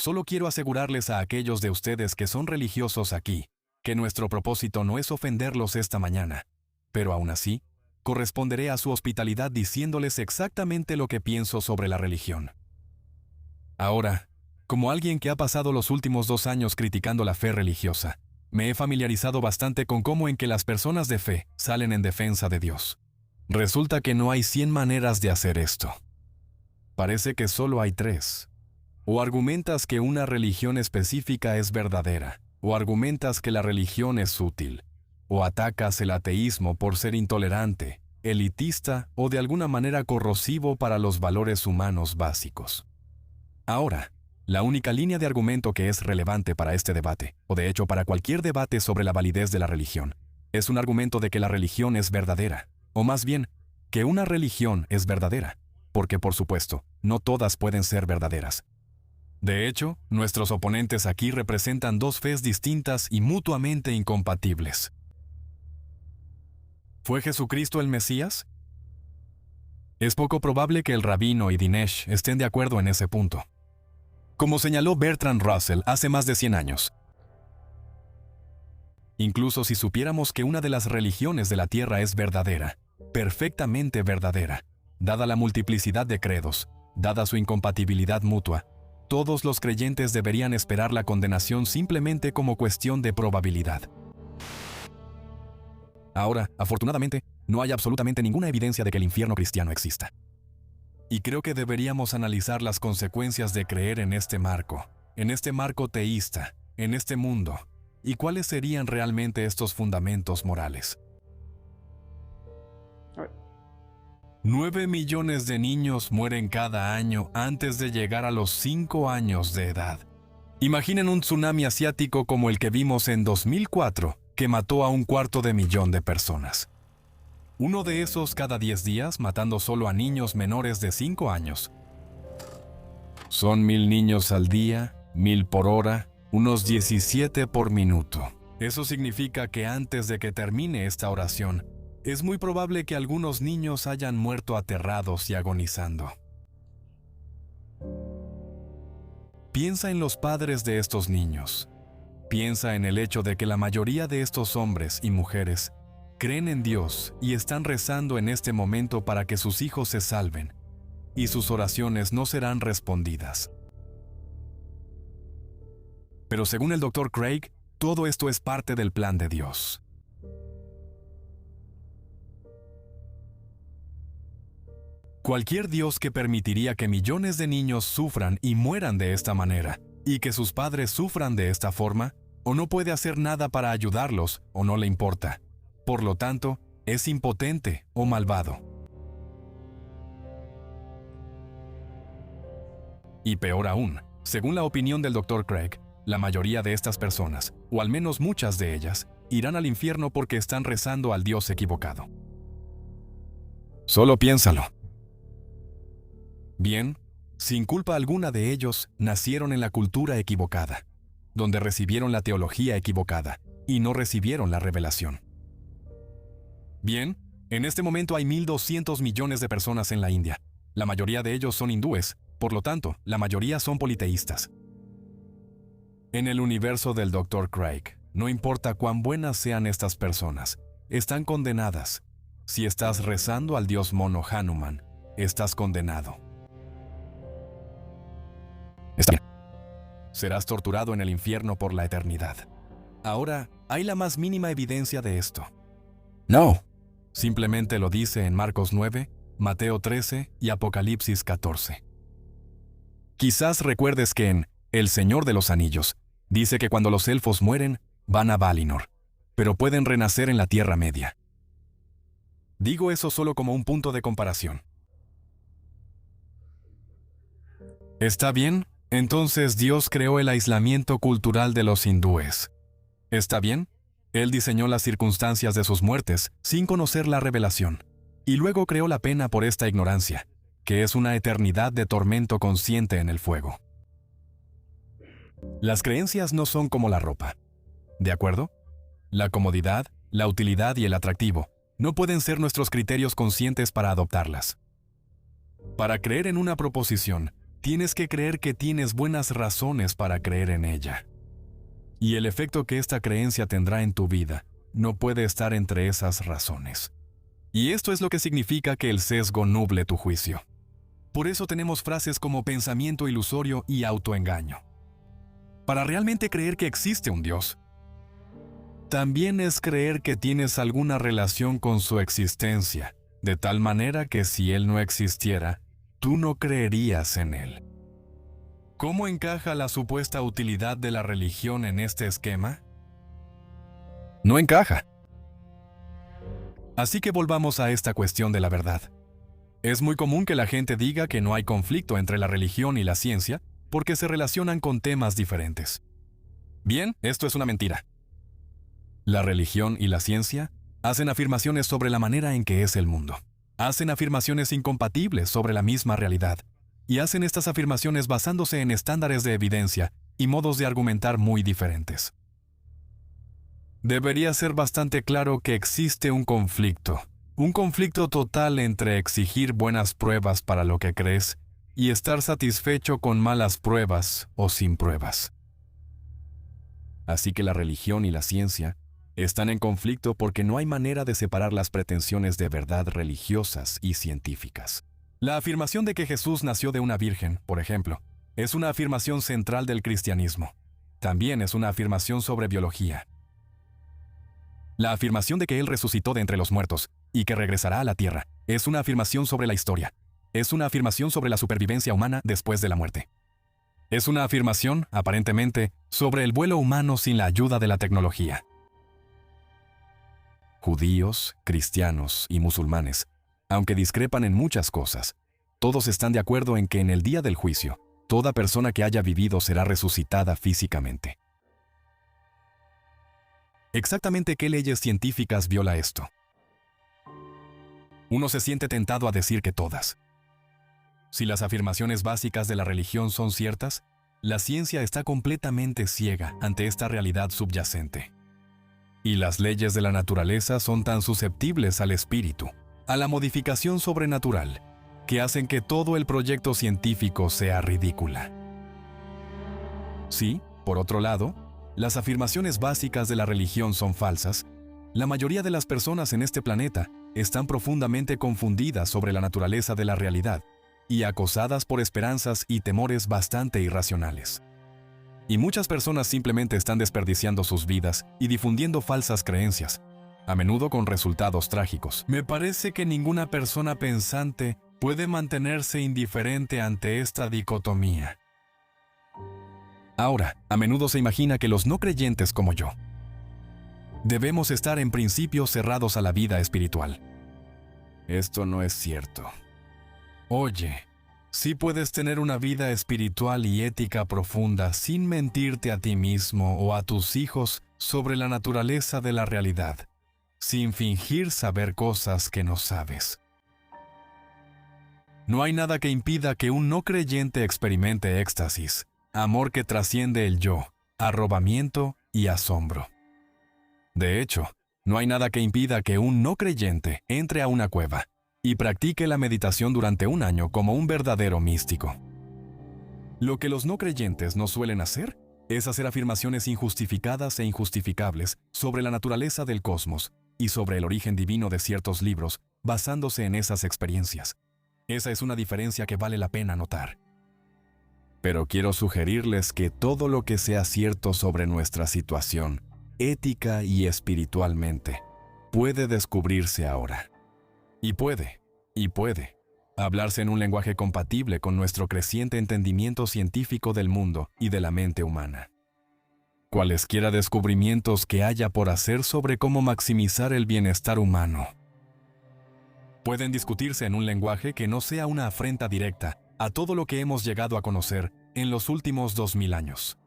Solo quiero asegurarles a aquellos de ustedes que son religiosos aquí, que nuestro propósito no es ofenderlos esta mañana, pero aún así, corresponderé a su hospitalidad diciéndoles exactamente lo que pienso sobre la religión. Ahora, como alguien que ha pasado los últimos 2 años criticando la fe religiosa, me he familiarizado bastante con cómo en que las personas de fe salen en defensa de Dios. Resulta que no hay 100 maneras de hacer esto. Parece que solo hay 3. O argumentas que una religión específica es verdadera, o argumentas que la religión es útil, o atacas el ateísmo por ser intolerante, elitista o de alguna manera corrosivo para los valores humanos básicos. Ahora, la única línea de argumento que es relevante para este debate, o de hecho para cualquier debate sobre la validez de la religión, es un argumento de que la religión es verdadera, o más bien, que una religión es verdadera, porque por supuesto, no todas pueden ser verdaderas. De hecho, nuestros oponentes aquí representan 2 fes distintas y mutuamente incompatibles. ¿Fue Jesucristo el Mesías? Es poco probable que el rabino y Dinesh estén de acuerdo en ese punto. Como señaló Bertrand Russell hace más de 100 años. Incluso si supiéramos que una de las religiones de la Tierra es verdadera, perfectamente verdadera, dada la multiplicidad de credos, dada su incompatibilidad mutua, todos los creyentes deberían esperar la condenación simplemente como cuestión de probabilidad. Ahora, afortunadamente, no hay absolutamente ninguna evidencia de que el infierno cristiano exista. Y creo que deberíamos analizar las consecuencias de creer en este marco teísta, en este mundo, y cuáles serían realmente estos fundamentos morales. 9 millones de niños mueren cada año antes de llegar a los 5 años de edad. Imaginen un tsunami asiático como el que vimos en 2004, que mató a 250.000 de personas. Uno de esos cada 10 días, matando solo a niños menores de 5 años. Son 1000 niños al día, 1000 por hora, unos 17 por minuto. Eso significa que antes de que termine esta oración, es muy probable que algunos niños hayan muerto aterrados y agonizando. Piensa en los padres de estos niños. Piensa en el hecho de que la mayoría de estos hombres y mujeres creen en Dios y están rezando en este momento para que sus hijos se salven, y sus oraciones no serán respondidas. Pero según el Dr. Craig, todo esto es parte del plan de Dios. Cualquier Dios que permitiría que millones de niños sufran y mueran de esta manera, y que sus padres sufran de esta forma, o no puede hacer nada para ayudarlos, o no le importa. Por lo tanto, es impotente o malvado. Y peor aún, según la opinión del Dr. Craig, la mayoría de estas personas, o al menos muchas de ellas, irán al infierno porque están rezando al Dios equivocado. Solo piénsalo. Bien, sin culpa alguna de ellos, nacieron en la cultura equivocada, donde recibieron la teología equivocada y no recibieron la revelación. Bien, en este momento hay 1.200 millones de personas en la India. La mayoría de ellos son hindúes, por lo tanto, la mayoría son politeístas. En el universo del Dr. Craig, no importa cuán buenas sean estas personas, están condenadas. Si estás rezando al dios mono Hanuman, estás condenado. Está bien. Serás torturado en el infierno por la eternidad. Ahora, ¿hay la más mínima evidencia de esto? No. Simplemente lo dice en Marcos 9, Mateo 13 y Apocalipsis 14. Quizás recuerdes que en El Señor de los Anillos dice que cuando los elfos mueren, van a Valinor, pero pueden renacer en la Tierra Media. Digo eso solo como un punto de comparación. ¿Está bien? Entonces Dios creó el aislamiento cultural de los hindúes. ¿Está bien? Él diseñó las circunstancias de sus muertes sin conocer la revelación, y luego creó la pena por esta ignorancia, que es una eternidad de tormento consciente en el fuego. Las creencias no son como la ropa. ¿De acuerdo? La comodidad, la utilidad y el atractivo no pueden ser nuestros criterios conscientes para adoptarlas. Para creer en una proposición, tienes que creer que tienes buenas razones para creer en ella. Y el efecto que esta creencia tendrá en tu vida no puede estar entre esas razones. Y esto es lo que significa que el sesgo nuble tu juicio. Por eso tenemos frases como pensamiento ilusorio y autoengaño. Para realmente creer que existe un Dios, también es creer que tienes alguna relación con su existencia, de tal manera que si Él no existiera, tú no creerías en Él. ¿Cómo encaja la supuesta utilidad de la religión en este esquema? No encaja. Así que volvamos a esta cuestión de la verdad. Es muy común que la gente diga que no hay conflicto entre la religión y la ciencia porque se relacionan con temas diferentes. Bien, esto es una mentira. La religión y la ciencia hacen afirmaciones sobre la manera en que es el mundo. Hacen afirmaciones incompatibles sobre la misma realidad. Y hacen estas afirmaciones basándose en estándares de evidencia y modos de argumentar muy diferentes. Debería ser bastante claro que existe un conflicto total entre exigir buenas pruebas para lo que crees y estar satisfecho con malas pruebas o sin pruebas. Así que la religión y la ciencia están en conflicto porque no hay manera de separar las pretensiones de verdad religiosas y científicas. La afirmación de que Jesús nació de una virgen, por ejemplo, es una afirmación central del cristianismo. También es una afirmación sobre biología. La afirmación de que Él resucitó de entre los muertos y que regresará a la tierra es una afirmación sobre la historia. Es una afirmación sobre la supervivencia humana después de la muerte. Es una afirmación, aparentemente, sobre el vuelo humano sin la ayuda de la tecnología. Judíos, cristianos y musulmanes, aunque discrepan en muchas cosas, todos están de acuerdo en que en el día del juicio, toda persona que haya vivido será resucitada físicamente. ¿Exactamente qué leyes científicas viola esto? Uno se siente tentado a decir que todas. Si las afirmaciones básicas de la religión son ciertas, la ciencia está completamente ciega ante esta realidad subyacente. Y las leyes de la naturaleza son tan susceptibles al espíritu, a la modificación sobrenatural, que hacen que todo el proyecto científico sea ridícula. Sí, por otro lado, las afirmaciones básicas de la religión son falsas. La mayoría de las personas en este planeta están profundamente confundidas sobre la naturaleza de la realidad y acosadas por esperanzas y temores bastante irracionales. Y muchas personas simplemente están desperdiciando sus vidas y difundiendo falsas creencias, a menudo con resultados trágicos. Me parece que ninguna persona pensante puede mantenerse indiferente ante esta dicotomía. Ahora, a menudo se imagina que los no creyentes como yo debemos estar en principio cerrados a la vida espiritual. Esto no es cierto. Oye, sí puedes tener una vida espiritual y ética profunda sin mentirte a ti mismo o a tus hijos sobre la naturaleza de la realidad, sin fingir saber cosas que no sabes. No hay nada que impida que un no creyente experimente éxtasis, amor que trasciende el yo, arrobamiento y asombro. De hecho, no hay nada que impida que un no creyente entre a una cueva y practique la meditación durante un año como un verdadero místico. Lo que los no creyentes no suelen hacer es hacer afirmaciones injustificadas e injustificables sobre la naturaleza del cosmos y sobre el origen divino de ciertos libros, basándose en esas experiencias. Esa es una diferencia que vale la pena notar. Pero quiero sugerirles que todo lo que sea cierto sobre nuestra situación, ética y espiritualmente, puede descubrirse ahora. Y puede hablarse en un lenguaje compatible con nuestro creciente entendimiento científico del mundo y de la mente humana. Cualesquiera descubrimientos que haya por hacer sobre cómo maximizar el bienestar humano pueden discutirse en un lenguaje que no sea una afrenta directa a todo lo que hemos llegado a conocer en los últimos 2000 años.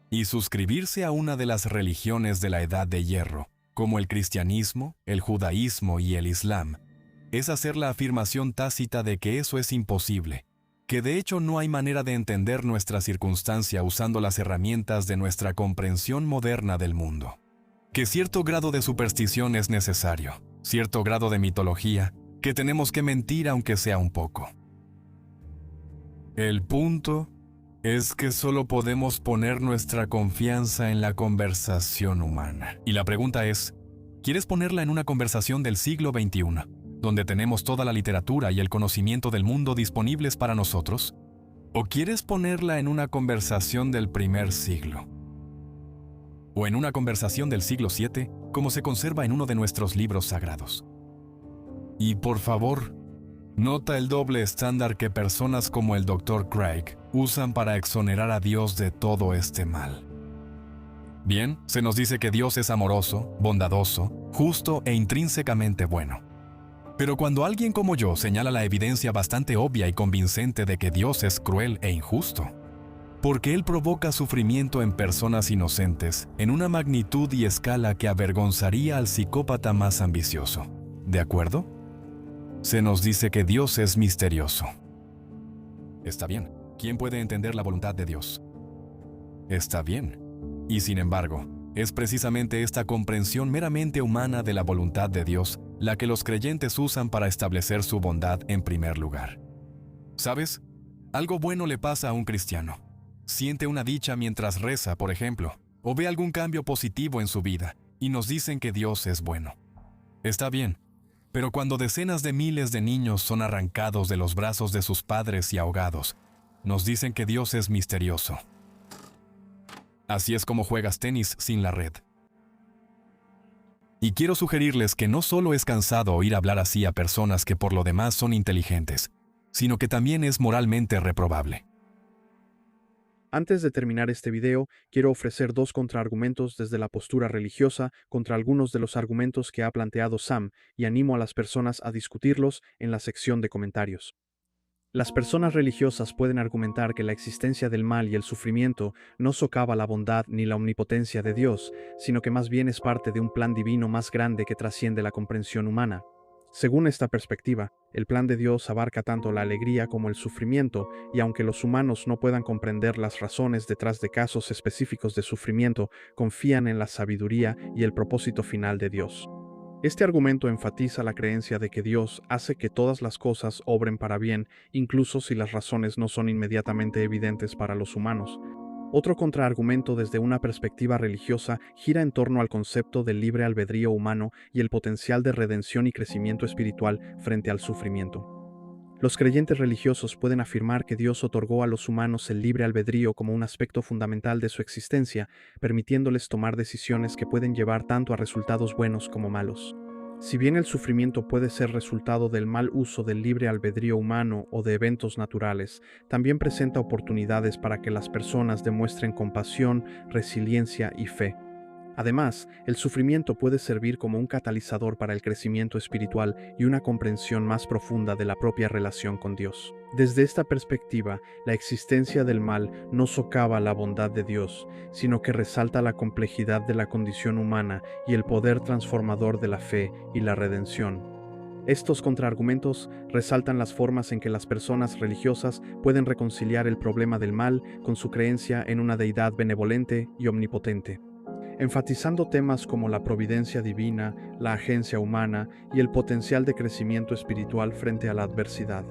Y suscribirse a una de las religiones de la Edad de Hierro, como el cristianismo, el judaísmo y el islam, es hacer la afirmación tácita de que eso es imposible, que de hecho no hay manera de entender nuestra circunstancia usando las herramientas de nuestra comprensión moderna del mundo, que cierto grado de superstición es necesario, cierto grado de mitología, que tenemos que mentir aunque sea un poco. El punto es que solo podemos poner nuestra confianza en la conversación humana. Y la pregunta es, ¿quieres ponerla en una conversación del siglo XXI, donde tenemos toda la literatura y el conocimiento del mundo disponibles para nosotros? ¿O quieres ponerla en una conversación del primer siglo? ¿O en una conversación del siglo VII, como se conserva en uno de nuestros libros sagrados? Y por favor, nota el doble estándar que personas como el Dr. Craig usan para exonerar a Dios de todo este mal. Bien, se nos dice que Dios es amoroso, bondadoso, justo e intrínsecamente bueno. Pero cuando alguien como yo señala la evidencia bastante obvia y convincente de que Dios es cruel e injusto, porque Él provoca sufrimiento en personas inocentes en una magnitud y escala que avergonzaría al psicópata más ambicioso, ¿de acuerdo? Se nos dice que Dios es misterioso. Está bien, ¿quién puede entender la voluntad de Dios? Está bien. Y sin embargo, es precisamente esta comprensión meramente humana de la voluntad de Dios la que los creyentes usan para establecer su bondad en primer lugar. ¿Sabes? Algo bueno le pasa a un cristiano. Siente una dicha mientras reza, por ejemplo, o ve algún cambio positivo en su vida, y nos dicen que Dios es bueno. Está bien. Pero cuando decenas de miles de niños son arrancados de los brazos de sus padres y ahogados, nos dicen que Dios es misterioso. Así es como juegas tenis sin la red. Y quiero sugerirles que no solo es cansado oír hablar así a personas que por lo demás son inteligentes, sino que también es moralmente reprobable. Antes de terminar este video, quiero ofrecer dos contraargumentos desde la postura religiosa contra algunos de los argumentos que ha planteado Sam y animo a las personas a discutirlos en la sección de comentarios. Las personas religiosas pueden argumentar que la existencia del mal y el sufrimiento no socava la bondad ni la omnipotencia de Dios, sino que más bien es parte de un plan divino más grande que trasciende la comprensión humana. Según esta perspectiva, el plan de Dios abarca tanto la alegría como el sufrimiento, y aunque los humanos no puedan comprender las razones detrás de casos específicos de sufrimiento, confían en la sabiduría y el propósito final de Dios. Este argumento enfatiza la creencia de que Dios hace que todas las cosas obren para bien, incluso si las razones no son inmediatamente evidentes para los humanos. Otro contraargumento desde una perspectiva religiosa gira en torno al concepto del libre albedrío humano y el potencial de redención y crecimiento espiritual frente al sufrimiento. Los creyentes religiosos pueden afirmar que Dios otorgó a los humanos el libre albedrío como un aspecto fundamental de su existencia, permitiéndoles tomar decisiones que pueden llevar tanto a resultados buenos como malos. Si bien el sufrimiento puede ser resultado del mal uso del libre albedrío humano o de eventos naturales, también presenta oportunidades para que las personas demuestren compasión, resiliencia y fe. Además, el sufrimiento puede servir como un catalizador para el crecimiento espiritual y una comprensión más profunda de la propia relación con Dios. Desde esta perspectiva, la existencia del mal no socava la bondad de Dios, sino que resalta la complejidad de la condición humana y el poder transformador de la fe y la redención. Estos contraargumentos resaltan las formas en que las personas religiosas pueden reconciliar el problema del mal con su creencia en una deidad benevolente y omnipotente, enfatizando temas como la providencia divina, la agencia humana y el potencial de crecimiento espiritual frente a la adversidad.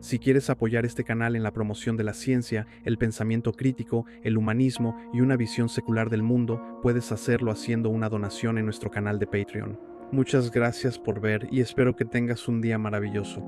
Si quieres apoyar este canal en la promoción de la ciencia, el pensamiento crítico, el humanismo y una visión secular del mundo, puedes hacerlo haciendo una donación en nuestro canal de Patreon. Muchas gracias por ver y espero que tengas un día maravilloso.